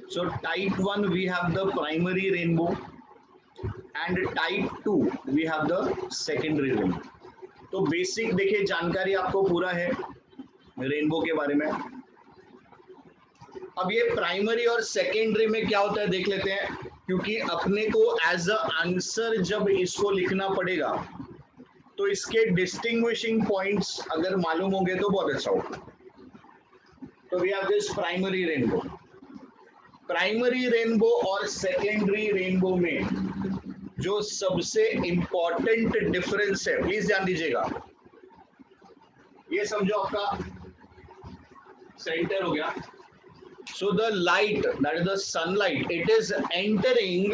So type 1 we have the primary rainbow and type 2 we have the secondary rainbow. तो basic देखिए जानकारी आपको पूरा है रेनबो के बारे में। अब ये प्राइमरी और सेकेंडरी में क्या होता है देख लेते हैं, क्योंकि अपने को एज अ आंसर जब इसको लिखना पड़ेगा तो इसके डिस्टिंग्विशिंग पॉइंट्स अगर मालूम होंगे तो बहुत अच्छा होगा। तो we have this primary rainbow. Primary rainbow और सेकेंडरी रेनबो में जो सबसे इंपॉर्टेंट डिफरेंस है, प्लीज ध्यान दीजिएगा, ये समझो आपका सेंटर हो गया। So the light, that is the sunlight, it is entering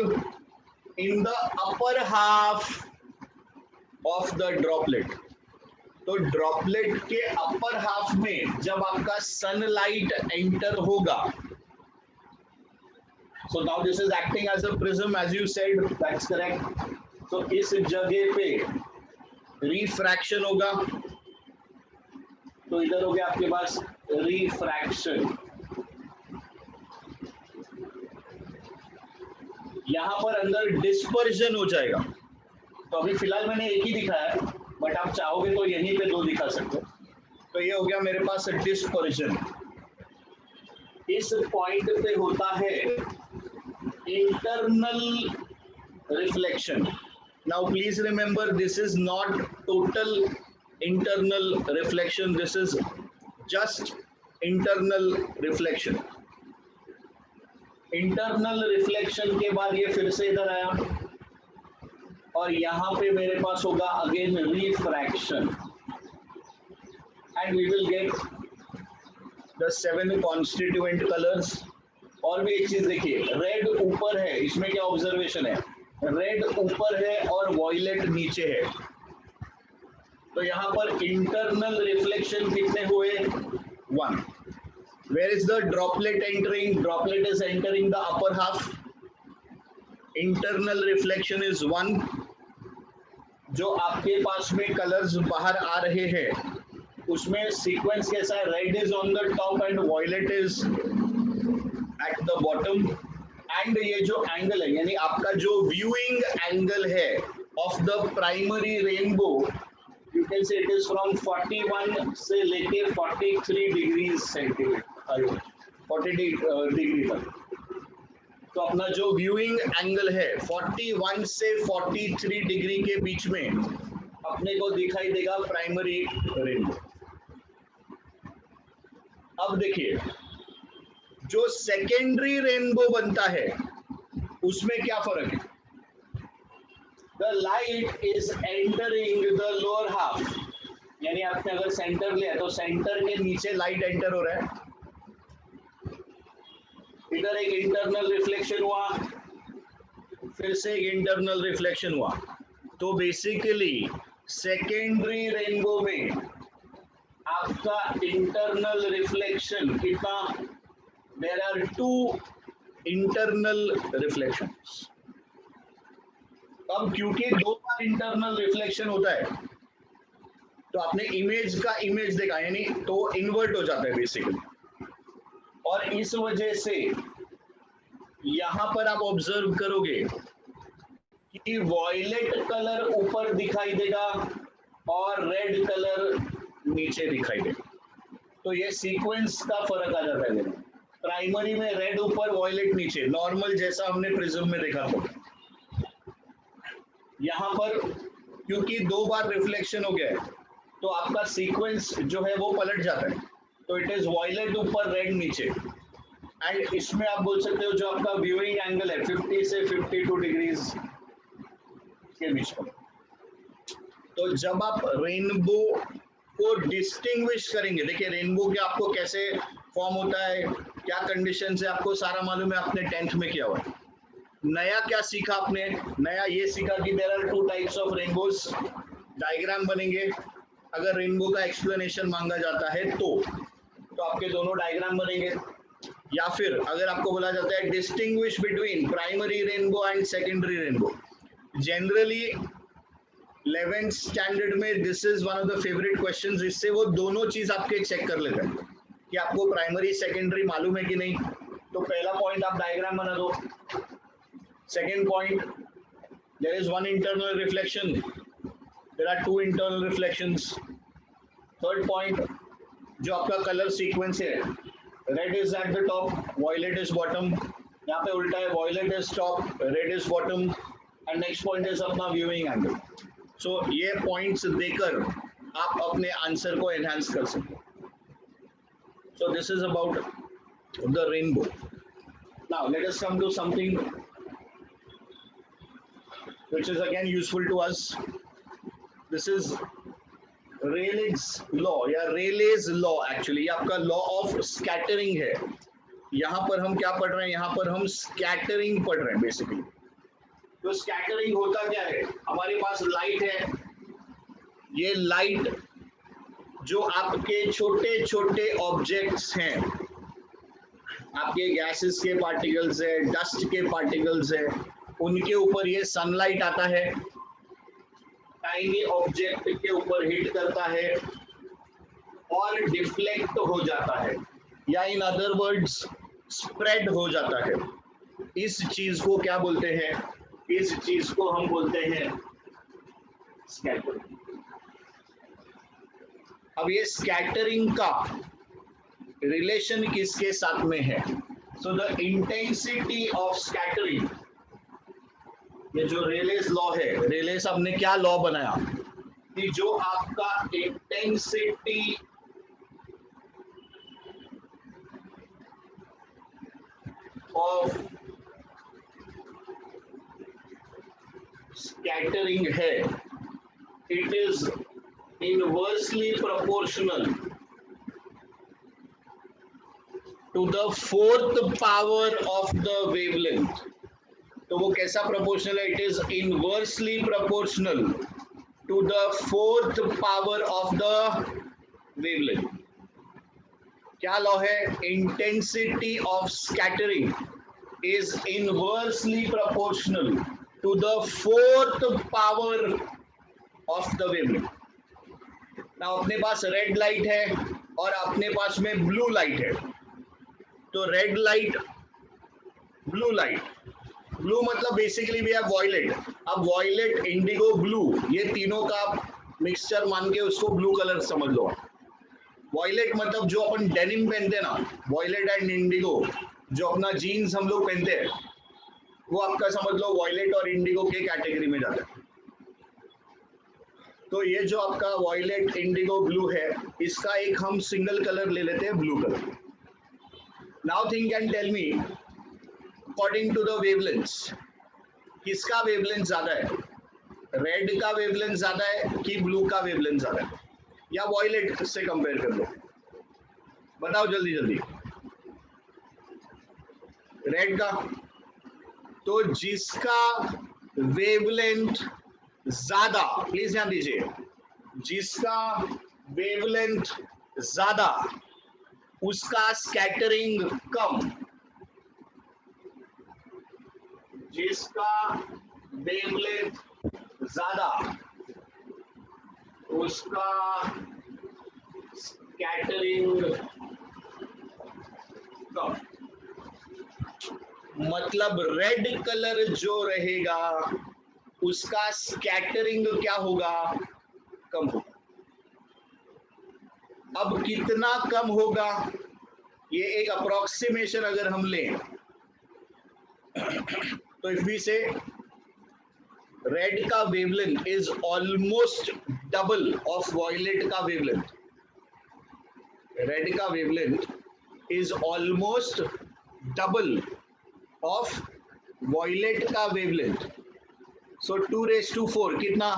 in the upper half of the droplet. तो ड्रॉपलेट के अपर हाफ में जब आपका सनलाइट एंटर होगा, so now this is acting as a prism as you said, that's correct. So इस जगह पे refraction होगा, तो इधर हो गया आपके पास रिफ्रैक्शन, यहां पर अंदर डिस्पर्जन हो जाएगा। तो अभी फिलहाल मैंने एक ही दिखाया है, बट आप चाहोगे तो यहीं पे दो दिखा सकते हो। तो ये हो गया मेरे पास डिस्पर्जन। इस पॉइंट पे होता है internal reflection. Now please remember this is not total internal reflection, this is just internal reflection. Internal reflection के बाद ये फिर से इधर आया और यहाँ पे मेरे पास होगा again refraction and we will get the 7 constituent colours. और भी एक चीज देखिए, रेड ऊपर है, इसमें क्या ऑब्जर्वेशन है, रेड ऊपर है और वॉयलेट नीचे है। तो यहाँ पर इंटरनल रिफ्लेक्शन कितने हुए, 1। Where is the droplet entering? Droplet is entering the upper half. Internal reflection is 1. जो आपके पास में कलर्स बाहर आ रहे हैं उसमें सीक्वेंस कैसा है, red is on the top and violet is at the bottom. And ये जो एंगल है यानी आपका जो व्यूइंग एंगल है of the primary rainbow, you can say it is from 41 से लेके 43 डिग्री सेंटीग्रेड, 40 डिग्री तक। तो अपना जो व्यूइंग एंगल है 41 से 43 डिग्री के बीच में अपने को दिखाई देगा प्राइमरी रेनबो। अब देखिए जो सेकेंडरी रेनबो बनता है उसमें क्या फर्क है, the light is entering the lower half, यानी आपने अगर सेंटर लिया तो सेंटर के नीचे लाइट एंटर हो रहा है, इधर एक इंटरनल रिफ्लेक्शन हुआ, फिर से एक इंटरनल रिफ्लेक्शन हुआ। तो बेसिकली सेकेंडरी रेनबो में आपका इंटरनल रिफ्लेक्शन कितना, देयर आर 2 इंटरनल रिफ्लेक्शंस। अब क्योंकि 2 बार इंटरनल रिफ्लेक्शन होता है तो आपने इमेज का इमेज देखा, यानी तो इन्वर्ट हो जाता है बेसिकली, और इस वजह से यहां पर आप ऑब्जर्व करोगे कि वॉयलेट कलर ऊपर दिखाई देगा और रेड कलर नीचे दिखाई देगा। तो ये सीक्वेंस का फर्क आ जाता है, प्राइमरी में रेड ऊपर वॉयलेट नीचे, नॉर्मल जैसा हमने प्रिज्म में देखा था। यहाँ पर क्योंकि 2 बार रिफ्लेक्शन हो गया है तो आपका सीक्वेंस जो है वो पलट जाता है, तो इट इज वॉयलेट ऊपर रेड नीचे। एंड इसमें आप बोल सकते हो जो आपका व्यूइंग एंगल है 50 से 52 डिग्रीज के बीच में। तो जब आप रेनबो को डिस्टिंग्विश करेंगे, देखिए रेनबो के आपको कैसे फॉर्म होता है, क्या कंडीशन है, आपको सारा मालूम है, आपने 10th में किया हुआ है। नया क्या सीखा आपने, नया ये सीखा कि there are 2 types of rainbows, diagram बनेंगे। अगर रेनबो का एक्सप्लेनेशन मांगा जाता है तो आपके दोनों डायग्राम बनेंगे, या फिर अगर आपको बोला जाता है distinguish between primary rainbow and secondary rainbow. Generally 11th standard में this is one of the favourite questions, इससे वो दोनों चीज आपके चेक कर लेते हैं कि आपको प्राइमरी सेकेंडरी मालूम है कि नहीं। तो पहला पॉइंट आप डायग्राम बना दो. Second point, there is one internal reflection, there are two internal reflections. Third point, जो आपका कलर सीक्वेंस है, red is at the top, violet is bottom. यहाँ पे उल्टा है, violet is top, red is bottom. And next point is अपना viewing angle. So ये points देकर आप अपने आंसर को एनहांस कर सकते. So this is about the rainbow. Now let us come to something which is again useful to us. This is Rayleigh's law या Rayleigh's law. Actually ये आपका लॉ ऑफ स्कैटरिंग है. यहाँ पर हम क्या पढ़ रहे हैं? यहाँ पर हम स्कैटरिंग पढ़ रहे हैं बेसिकली. तो स्कैटरिंग होता क्या है? हमारे पास लाइट है. ये लाइट जो आपके छोटे छोटे ऑब्जेक्ट्स हैं, आपके गैसेस के पार्टिकल्स है, डस्ट के पार्टिकल्स है, उनके ऊपर ये सनलाइट आता है, टाइनी ऑब्जेक्ट के ऊपर हिट करता है और डिफ्लेक्ट हो जाता है, या इन अदर वर्ड्स स्प्रेड हो जाता है. इस चीज को क्या बोलते हैं? इस चीज को हम बोलते हैं स्कैटरिंग. अब ये स्कैटरिंग का रिलेशन किसके साथ में है? So the intensity of scattering, ये जो रेलेस लॉ है, रेलेस आपने क्या लॉ बनाया कि जो आपका इंटेंसिटी ऑफ स्कैटरिंग है, it is inversely proportional to the fourth power of the wavelength. तो वो कैसा प्रोपोर्शनल है? It is inversely proportional to the fourth power of the wavelength. क्या लॉ है? Intensity of scattering is inversely proportional to the fourth power of the wavelength. ना अपने पास red light है और अपने पास में ब्लू लाइट है. तो red light, blue light, blue मतलब बेसिकली भी है वॉयलेट. अब वॉयलेट, इंडिगो, ब्लू, ये तीनों का मिक्सचर मान के उसको ब्लू कलर समझ लो. वॉयलेट मतलब जो अपन डेनिम पहनते हैं ना, वॉयलेट एंड इंडिगो, जो अपना जीन्स हम लोग पहनते हैं, वो आपका समझ लो वॉयलेट और इंडिगो के कैटेगरी में जाता है. तो ये जो आपका वॉयलेट, इंडिगो, ब्लू है, इसका एक हम सिंगल कलर ले लेते हैं, blue colour. Now think and tell me, according to the wavelengths, किसका वेवलेंथ ज्यादा है? रेड का वेवलेंथ ज्यादा है कि ब्लू का वेवलेंथ ज्यादा है? या वॉयलेट से कंपेयर कर लो, बताओ जल्दी जल्दी. रेड का. तो जिसका वेवलेंथ ज्यादा, प्लीज ध्यान दीजिए, जिसका वेवलेंथ ज्यादा उसका स्कैटरिंग कम. जिसका वेवलेंथ ज्यादा उसका स्कैटरिंग कम. मतलब रेड कलर जो रहेगा उसका स्कैटरिंग क्या होगा? कम होगा. अब कितना कम होगा? ये एक अप्रोक्सीमेशन अगर हम लें तो इफ वी से रेड का wavelength is almost double of violet का वेवलेंथ. रेड का wavelength is almost double of violet का वेवलेंथ. सो 2⁴ कितना?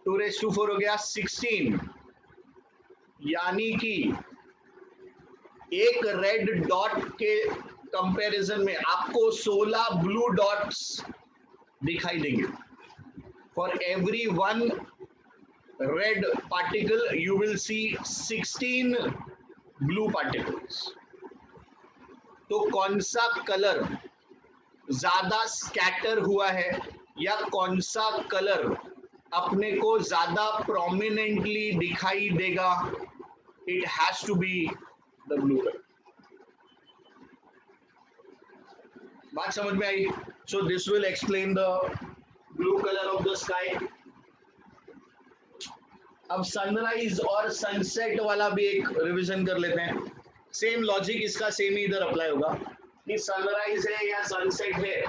2⁴ हो गया 16. यानी कि एक रेड डॉट के कंपैरिजन में आपको 16 ब्लू डॉट्स दिखाई देंगे. For every one red particle you will see 16 blue particles. तो कौन सा कलर ज्यादा स्कैटर हुआ है या कौन सा कलर अपने को ज्यादा प्रोमिनेंटली दिखाई देगा? It has to be the blue colour. बात समझ में आई? So this will explain the blue colour of the sky. अब सनराइज और सनसेट वाला भी एक रिवीजन कर लेते हैं. सेम लॉजिक इसका सेम ही इधर अप्लाई होगा कि सनराइज है या सनसेट है,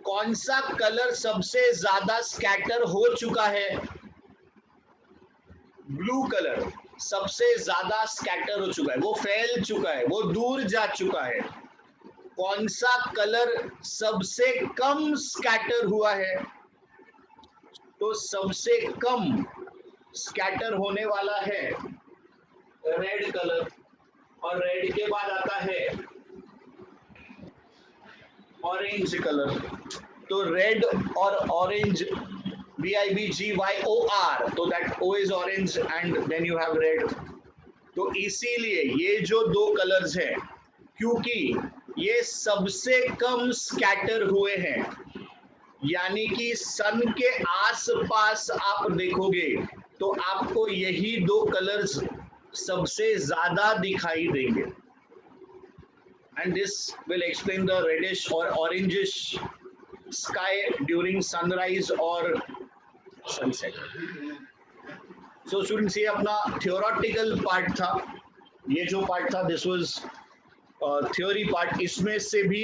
कौन सा कलर सबसे ज्यादा स्कैटर हो चुका है. ब्लू कलर सबसे ज्यादा स्कैटर हो चुका है, वो फैल चुका है, वो दूर जा चुका है. कौन सा कलर सबसे कम स्कैटर हुआ है? तो सबसे कम स्कैटर होने वाला है रेड कलर, और रेड के बाद आता है ऑरेंज कलर. तो रेड और ऑरेंज, VIBGYOR, तो that O is orange and then you have red. तो इसीलिए ये जो दो कलर्स हैं, क्योंकि ये सबसे कम स्कैटर हुए हैं, यानी कि सन के आसपास आप देखोगे तो आपको यही दो कलर्स सबसे ज्यादा दिखाई देंगे. And this will explain the reddish और ऑरेंजिश स्काई ड्यूरिंग सनराइज और सनसेट. सो स्टूडेंट्स, ये अपना थियोरेटिकल पार्ट था. ये जो पार्ट था दिस वाज थ्योरी पार्ट. इसमें से भी